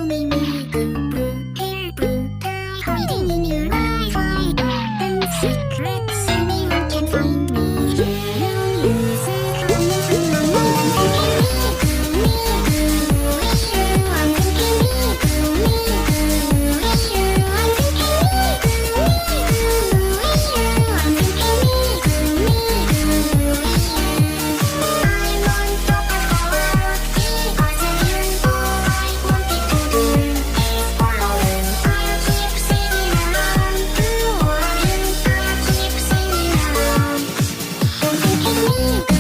make me go blue, hair blue, tie, hiding in your eyes, wide open secrets. Anyone can find me. Yellow music running through my mind. I'm thinking me, with you. I'm thinking me, with you. I'm thinking me, with you. I'm thinking me, with you. I'm on top of the world because of you. All I wanted to do is follow you. I'll keep singing along through all of you. I'll keep singing along. I'm thinking me.